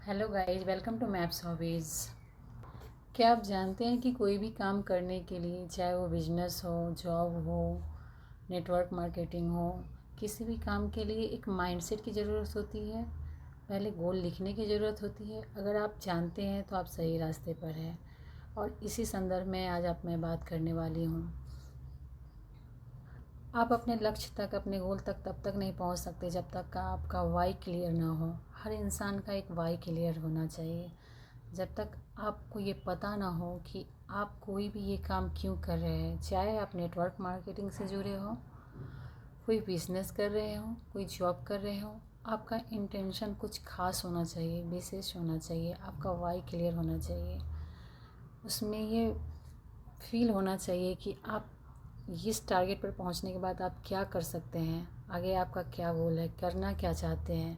Hello guys, welcome to maps hobbies. क्या आप जानते हैं कि कोई भी काम करने के लिए, चाहे वो बिजनेस हो, जॉब हो, नेटवर्क मार्केटिंग हो, किसी भी काम के लिए एक माइंडसेट की ज़रूरत होती है। पहले गोल लिखने की ज़रूरत होती है। अगर आप जानते हैं तो आप सही रास्ते पर हैं। और इसी संदर्भ में आज मैं बात करने वाली हूँ। आप अपने लक्ष्य तक, अपने गोल तक तब तक नहीं पहुँच सकते जब तक का आपका वाई क्लियर ना हो। हर इंसान का एक वाई क्लियर होना चाहिए। जब तक आपको ये पता ना हो कि आप कोई भी ये काम क्यों कर रहे हैं, चाहे आप नेटवर्क मार्केटिंग से जुड़े हो, कोई बिजनेस कर रहे हो, कोई जॉब कर रहे हो, आपका इंटेंशन कुछ खास होना चाहिए, विशेष होना चाहिए। आपका वाई क्लियर होना चाहिए। उसमें ये फील होना चाहिए कि आप इस टारगेट पर पहुंचने के बाद आप क्या कर सकते हैं, आगे आपका क्या गोल है, करना क्या चाहते हैं।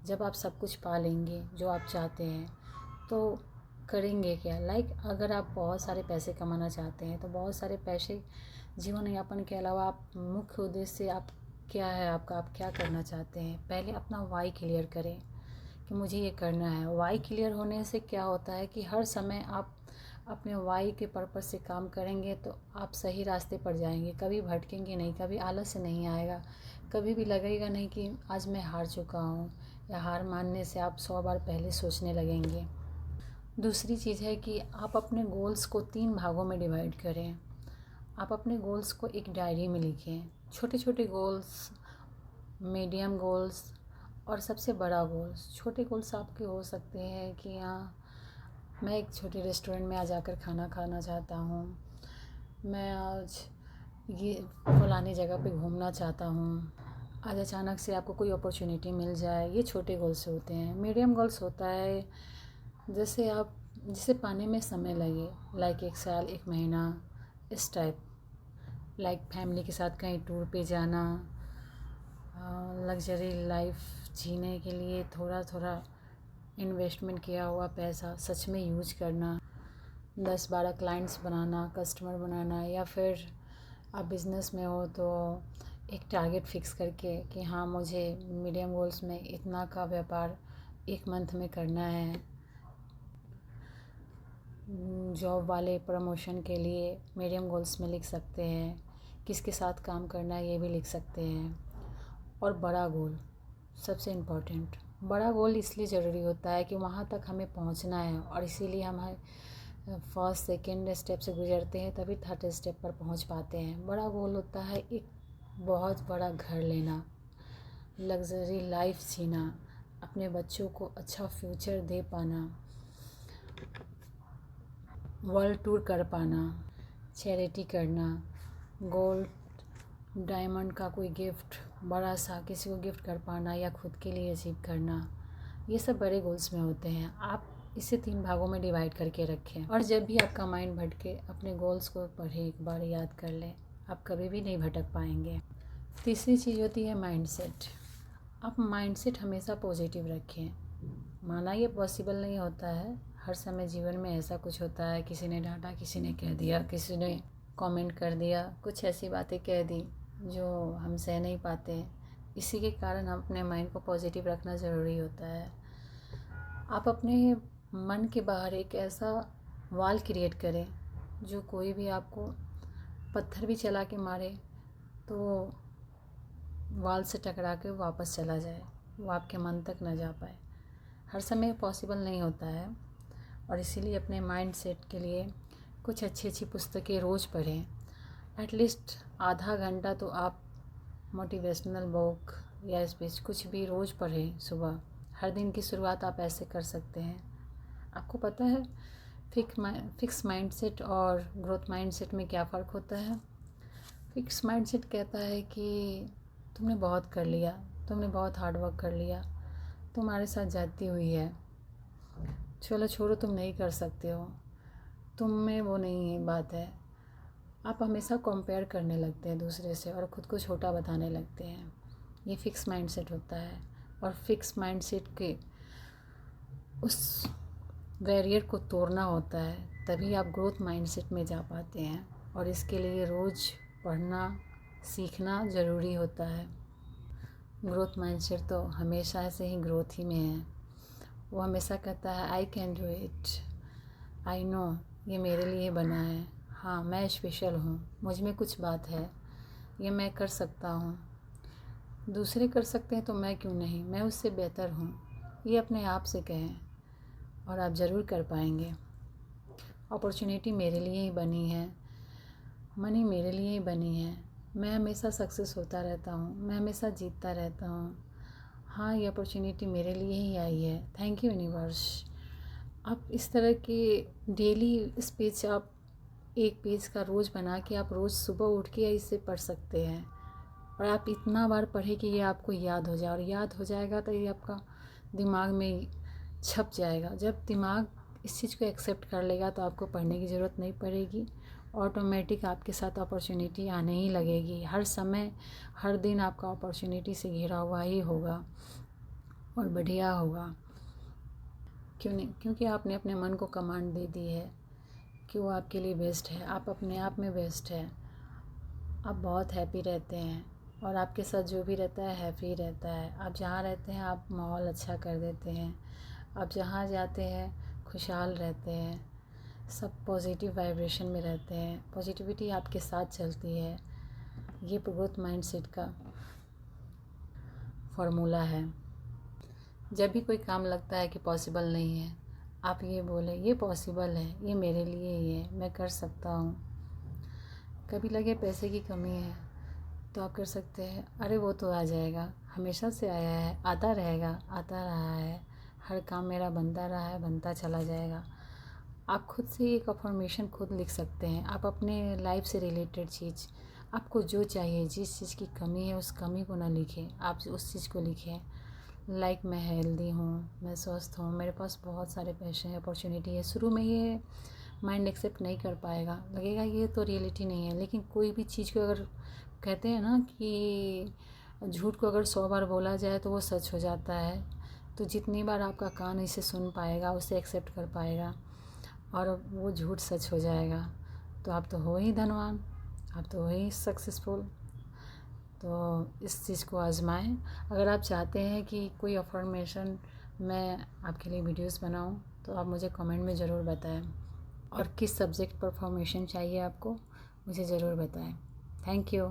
जब आप सब कुछ पा लेंगे जो आप चाहते हैं तो करेंगे क्या। अगर आप बहुत सारे पैसे कमाना चाहते हैं तो बहुत सारे पैसे जीवन यापन के अलावा आप मुख्य उद्देश्य आप क्या है आपका, आप क्या करना चाहते हैं। पहले अपना वाई क्लियर करें कि मुझे ये करना है। वाई क्लियर होने से क्या होता है कि हर समय आप अपने वाई के पर्पज़ से काम करेंगे तो आप सही रास्ते पर जाएंगे। कभी भटकेंगे नहीं, कभी आलस नहीं आएगा, कभी भी लगेगा नहीं कि आज मैं हार चुका हूँ, या हार मानने से आप 100 बार पहले सोचने लगेंगे। दूसरी चीज़ है कि आप अपने गोल्स को 3 भागों में डिवाइड करें। आप अपने गोल्स को एक डायरी में लिखें। छोटे छोटे गोल्स, मीडियम गोल्स और सबसे बड़ा गोल्स। छोटे गोल्स आपके हो सकते हैं कि मैं एक छोटे रेस्टोरेंट में आज आकर खाना खाना चाहता हूँ, मैं आज ये फलानी जगह पे घूमना चाहता हूँ, आज अचानक से आपको कोई अपॉर्चुनिटी मिल जाए। ये छोटे गोल्स होते हैं। मीडियम गोल्स होता है जिसे पाने में समय लगे, लाइक 1 साल, 1 महीना, इस टाइप। लाइक फैमिली के साथ कहीं टूर पे जाना, लग्जरी लाइफ जीने के लिए थोड़ा थोड़ा इन्वेस्टमेंट किया हुआ पैसा सच में यूज करना, 10-12 क्लाइंट्स बनाना, कस्टमर बनाना। या फिर आप बिज़नेस में हो तो एक टारगेट फिक्स करके कि हाँ, मुझे मीडियम गोल्स में इतना का व्यापार 1 मंथ में करना है। जॉब वाले प्रमोशन के लिए मीडियम गोल्स में लिख सकते हैं। किसके साथ काम करना है ये भी लिख सकते हैं। और बड़ा गोल सबसे इम्पोर्टेंट। बड़ा गोल इसलिए ज़रूरी होता है कि वहाँ तक हमें पहुँचना है, और इसीलिए हम फर्स्ट सेकेंड स्टेप से गुजरते हैं, तभी थर्ड स्टेप पर पहुँच पाते हैं। बड़ा गोल होता है एक बहुत बड़ा घर लेना, लग्जरी लाइफ जीना, अपने बच्चों को अच्छा फ्यूचर दे पाना, वर्ल्ड टूर कर पाना, चैरिटी करना, गोल्ड डायमंड का कोई गिफ्ट बड़ा सा किसी को गिफ्ट कर पाना, या खुद के लिए अचीव करना। ये सब बड़े गोल्स में होते हैं। आप इसे 3 भागों में डिवाइड करके रखें, और जब भी आपका माइंड भटके अपने गोल्स को पढ़ें, एक बार याद कर लें, आप कभी भी नहीं भटक पाएंगे। तीसरी चीज़ होती है माइंडसेट। आप माइंडसेट हमेशा पॉजिटिव रखें। माना ये पॉसिबल नहीं होता है, हर समय जीवन में ऐसा कुछ होता है, किसी ने डांटा, किसी ने कह दिया, किसी ने कमेंट कर दिया, कुछ ऐसी बातें कह दी जो हम सह नहीं पाते। इसी के कारण हम अपने माइंड को पॉजिटिव रखना ज़रूरी होता है। आप अपने मन के बाहर एक ऐसा वॉल क्रिएट करें जो कोई भी आपको पत्थर भी चला के मारे तो वॉल से टकरा के वापस चला जाए, वो आपके मन तक ना जा पाए। हर समय पॉसिबल नहीं होता है, और इसीलिए अपने माइंड सेट के लिए कुछ अच्छी अच्छी पुस्तकें रोज़ पढ़ें। एटलीस्ट आधा घंटा तो आप मोटिवेशनल बुक या स्पीच कुछ भी रोज़ पढ़ें सुबह। हर दिन की शुरुआत आप ऐसे कर सकते हैं। आपको पता है फिक्स माइंडसेट और ग्रोथ माइंडसेट में क्या फ़र्क होता है। फिक्स माइंडसेट कहता है कि तुमने बहुत कर लिया, तुमने बहुत हार्ड वर्क कर लिया, तुम्हारे साथ जाती हुई है, चलो छोड़ो, तुम नहीं कर सकते हो, तुम में वो नहीं है बात है। आप हमेशा कंपेयर करने लगते हैं दूसरे से और ख़ुद को छोटा बताने लगते हैं। ये फिक्स माइंडसेट होता है, और फिक्स माइंडसेट के उस बैरियर को तोड़ना होता है, तभी आप ग्रोथ माइंडसेट में जा पाते हैं। और इसके लिए रोज़ पढ़ना सीखना ज़रूरी होता है। ग्रोथ माइंडसेट तो हमेशा से ही ग्रोथ ही में है, वो हमेशा कहता है I can do it, I know, ये मेरे लिए बना है, हाँ मैं स्पेशल हूँ, मुझ में कुछ बात है, ये मैं कर सकता हूँ, दूसरे कर सकते हैं तो मैं क्यों नहीं, मैं उससे बेहतर हूँ, ये अपने आप से कहें और आप ज़रूर कर पाएंगे। अपॉर्चुनिटी मेरे लिए ही बनी है, मनी मेरे लिए ही बनी है, मैं हमेशा सक्सेस होता रहता हूँ, मैं हमेशा जीतता रहता हूँ, हाँ ये अपॉर्चुनिटी मेरे लिए ही आई है, थैंक यू यूनिवर्स। आप इस तरह के डेली इस पेज आप एक पेज का रोज़ बना के आप रोज़ सुबह उठ के इसे पढ़ सकते हैं और आप इतना बार पढ़ें कि ये आपको याद हो जाए, और याद हो जाएगा तो ये आपका दिमाग में छप जाएगा। जब दिमाग इस चीज़ को एक्सेप्ट कर लेगा तो आपको पढ़ने की ज़रूरत नहीं पड़ेगी, ऑटोमेटिक आपके साथ अपॉर्चुनिटी आने ही लगेगी। हर समय हर दिन आपका अपॉर्चुनिटी से घिरा हुआ ही होगा और बढ़िया होगा। क्यों नहीं? क्योंकि आपने अपने मन को कमांड दे दी है कि वो आपके लिए बेस्ट है, आप अपने आप में बेस्ट है, आप बहुत हैप्पी रहते हैं और आपके साथ जो भी रहता है हैप्पी रहता है। आप जहाँ रहते हैं आप माहौल अच्छा कर देते हैं, आप जहाँ जाते हैं खुशहाल रहते हैं, सब पॉजिटिव वाइब्रेशन में रहते हैं, पॉजिटिविटी आपके साथ चलती है। ये ग्रोथ माइंडसेट का फॉर्मूला है। जब भी कोई काम लगता है कि पॉसिबल नहीं है, आप ये बोलें ये पॉसिबल है, ये मेरे लिए ही है, मैं कर सकता हूँ। कभी लगे पैसे की कमी है तो आप कर सकते हैं, अरे वो तो आ जाएगा, हमेशा से आया है, आता रहेगा, आता रहा है, हर काम मेरा बनता रहा है, बनता चला जाएगा। आप खुद से एक अफर्मेशन खुद लिख सकते हैं। आप अपने लाइफ से रिलेटेड चीज़, आपको जो चाहिए, जिस चीज़ की कमी है उस कमी को ना लिखें, आप उस चीज़ को लिखें। लाइक मैं हेल्दी हूँ, मैं स्वस्थ हूँ, मेरे पास बहुत सारे पैसे हैं, अपॉर्चुनिटी है। शुरू में ये माइंड एक्सेप्ट नहीं कर पाएगा, लगेगा ये तो रियलिटी नहीं है, लेकिन कोई भी चीज़ को अगर कहते हैं ना कि झूठ को अगर 100 बार बोला जाए तो वो सच हो जाता है। तो जितनी बार आपका कान इसे सुन पाएगा, उसे एक्सेप्ट कर पाएगा और वो झूठ सच हो जाएगा, तो आप तो हो ही धनवान, आप तो हो ही सक्सेसफुल। तो इस चीज़ को आजमाएं। अगर आप चाहते हैं कि कोई अफर्मेशन मैं आपके लिए वीडियोस बनाऊं तो आप मुझे कमेंट में ज़रूर बताएं, और किस सब्जेक्ट पर अफर्मेशन चाहिए आपको मुझे ज़रूर बताएं। Thank you.